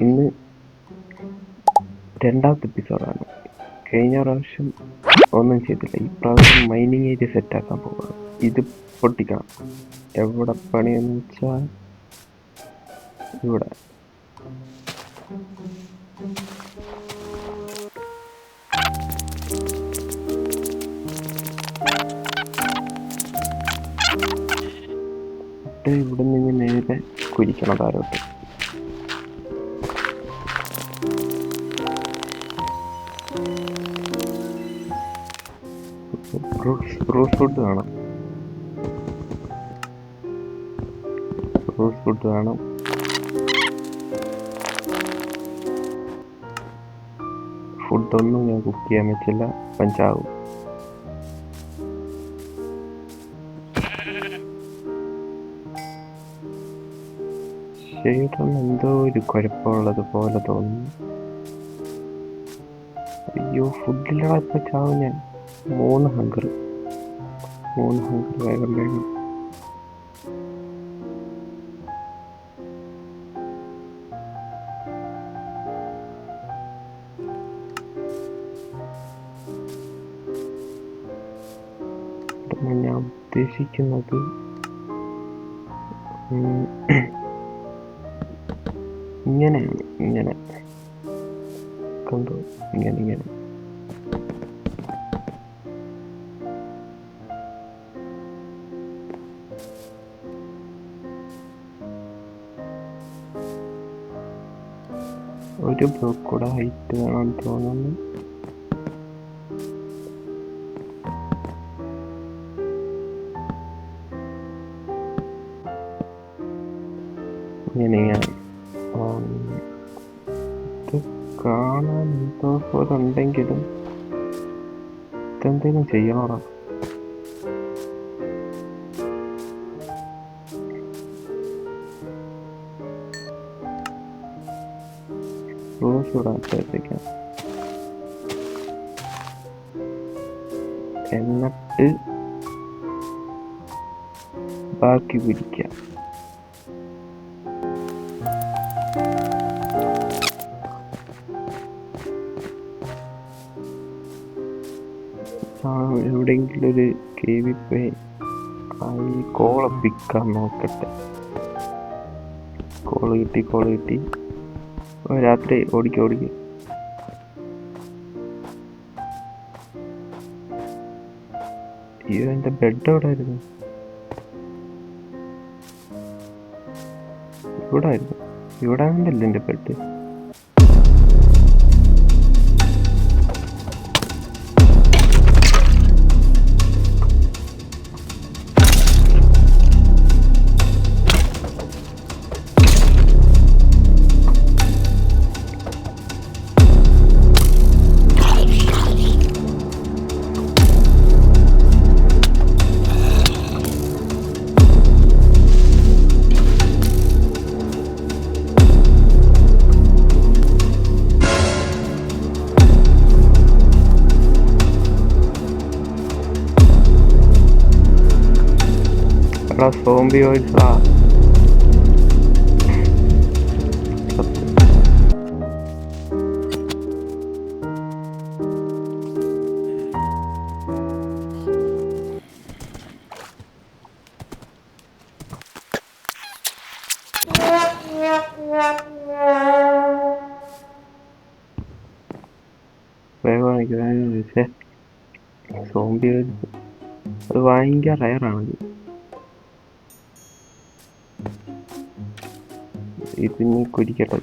ഇന്ന് രണ്ടാമത്തെ എപ്പിസോഡാണ്. കഴിഞ്ഞ പ്രാവശ്യം ഒന്നും ചെയ്തില്ല. ഈ പ്രാവശ്യം മൈനിങ് ഏരിയ സെറ്റാക്കാൻ പോവാണ്. ഇത് പൊട്ടിക്കണം. എവിടെ പണിയെന്ന് വെച്ചാൽ ഇവിടെ. ഇവിടെ നിന്ന് നേരെ കുരിക്കണം താരോട്ട്. റോസ് ഫുഡ് വേണം. ഫുഡൊന്നും ഞാൻ കുക്ക് ചെയ്യാൻ പറ്റില്ല, പഞ്ചാവും. ശരീരം എന്തോ ഒരു കുഴപ്പമുള്ളത് പോലെ തോന്നുന്നു. അയ്യോ, ഫുഡില്ലാതെ ഇപ്പൊ ചാവും ഞാൻ. 3 ഹങ്കർ വേഗം. ഞാൻ ഉദ്ദേശിക്കുന്നത് ഇങ്ങനെ കണ്ടോ, ഇങ്ങനെ ഒരു ബ്ലോക്ക് കൂടെ ഹൈറ്റ് വേണം തോന്നുന്നു. ഇങ്ങനെ ഇത് കാണാൻ എന്തോ പോലെ ഉണ്ടെങ്കിലും ഇതെന്തെങ്കിലും ചെയ്യണോടാ. റോസ് ഇടാത്തേക്കാം. എന്നിട്ട് ബാക്കി പിടിക്കാം. എവിടെയെങ്കിലും ഒരു കേവി പോയി കോള പിക്കാൻ നോക്കട്ടെ. കോള് കിട്ടി. രാത്രി ഓടിക്കും. എന്റെ ബെഡ് എവിടെ ആയിരുന്നു? ഇവിടെ ആണല്ലോ എന്റെ ബെഡ്. സോംബി വോയിസാ. സോംബി അത് ഭയങ്കര റയറാണ്. ഇതിന് കുരിക്കട്ടെ.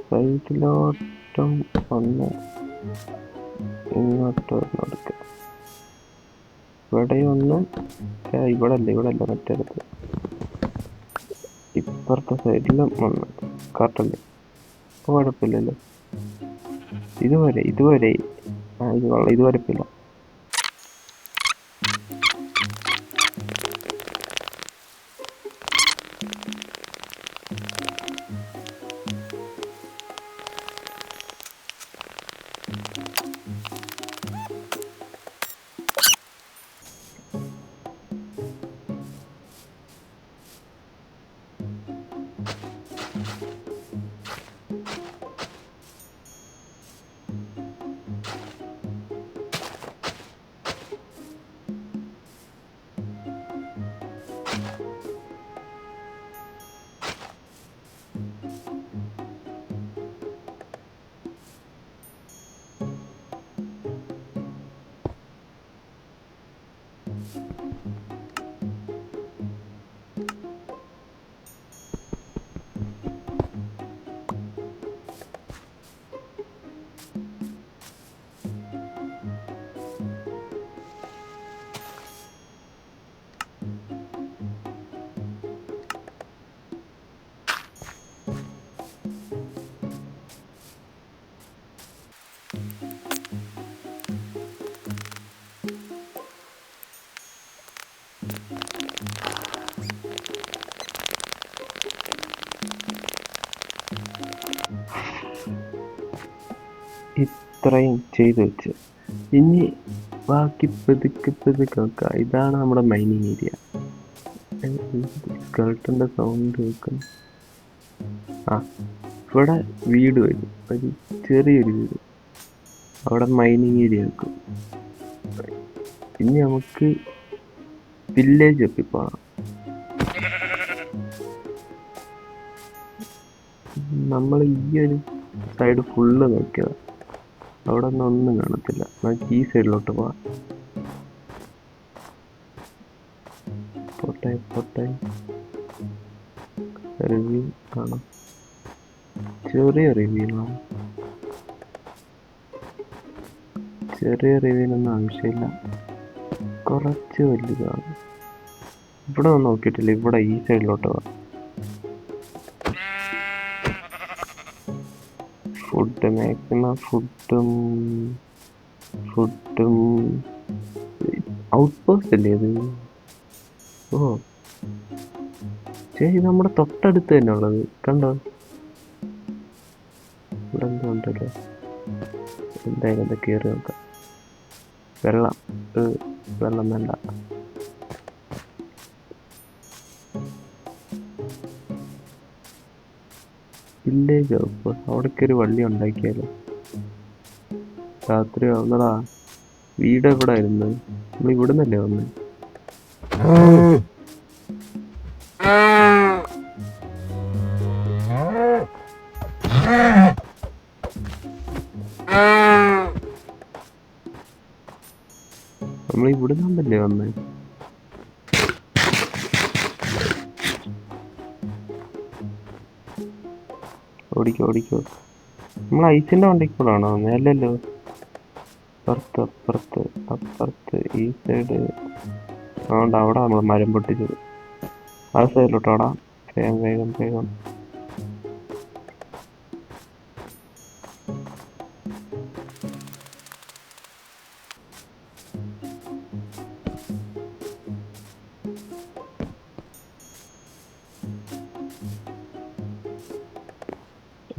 സൈഡിലോട്ടും ഒന്ന് ഇങ്ങോട്ടും എടുക്കാം. ഇവിടെ അല്ല മറ്റേടത്ത്. ഇപ്പുറത്തെ സൈഡിലും ഒന്ന് കറക്റ്റല്ലേ? കുഴപ്പമില്ലല്ലോ. ഇതുവരെ ഇത് കുഴപ്പമില്ല. ഇത്രയും ചെയ്തു വെച്ച് ഇനി ബാക്കി പതുക്കെ നോക്കാം. ഇതാണ് നമ്മുടെ മൈനിങ് ഏരിയ. സ്കൾട്ടിന്റെ സൗണ്ട് കേൾക്കുന്നു. ആ, ഇവിടെ വീട് വരും, ഒരു ചെറിയൊരു വീട്. അവിടെ മൈനിങ് ഏരിയ വെക്കും. ഇനി നമുക്ക് വില്ലേജ് എത്തിപ്പോണം. നമ്മൾ ഈ ഒരു സൈഡ് ഫുള്ള് നോക്കിയതാ, അവിടെ ഒന്നും കാണത്തില്ല. നമുക്ക് ഈ സൈഡിലോട്ട് പോവാം. പോട്ടെ റിവ്യൂ കാണാം. ചെറിയ റിവ്യൂവാണ്, ചെറിയ റിവ്യൂനൊന്നും ആവശ്യമില്ല, കുറച്ച് വലുതാണ്. ഇവിടെ ഒന്നും നോക്കിയിട്ടില്ല. ഇവിടെ ഈ സൈഡിലോട്ട് പോവാം. ഫുഡ് മാക്സിമം ഫുഡും ഔട്ട് പോസ്റ്റ് അല്ലേ അത്? ഓ ശരി, നമ്മുടെ തൊട്ടടുത്ത് തന്നെ ഉള്ളത് കണ്ടോ? ഇവിടെ എന്തുണ്ടല്ലോ, എന്തായാലും എന്താ കയറി നോക്കാം. വെള്ളം വേണ്ട. വില്ലേജ് ഔട്ട്, അവിടേക്ക് ഒരു വള്ളി ഉണ്ടാക്കിയാലോ? രാത്രി ആവുന്നടാ. വീട് എവിടെ ആയിരുന്നു? നമ്മൾ ഇവിടെ നിന്നല്ലേ വന്ന്? നമ്മൾ ഇവിടെ നിന്നല്ലേ വന്ന്? ഓടിക്കോ. നമ്മൾ ഐസിന്റെ വണ്ടിക്ക് കൂടാണോ വന്നേ? അല്ലല്ലോ, അപ്പുറത്ത് ഈ സൈഡ്. അതുകൊണ്ട് അവിടെ നമ്മൾ മരം പൊട്ടിച്ചത്. ആ സൈഡിലോട്ടാടാ. വേഗം.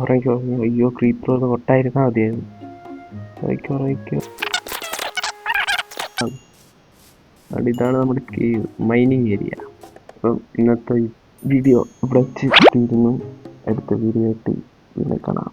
ഉറങ്ങിക്കോ. അയ്യോ, ക്രീപ്പർ ഒന്ന് കൊട്ടായിരുന്നാ മതിയായിരുന്നു. ഉറങ്ങിക്കോ. ഇതാണ് നമ്മുടെ മൈനിങ് ഏരിയ. അപ്പം ഇന്നത്തെ വീഡിയോ ഇവിടെ വെച്ച് തീരുന്നു. അടുത്ത വീഡിയോ ആയിട്ട് പിന്നെ കാണാം.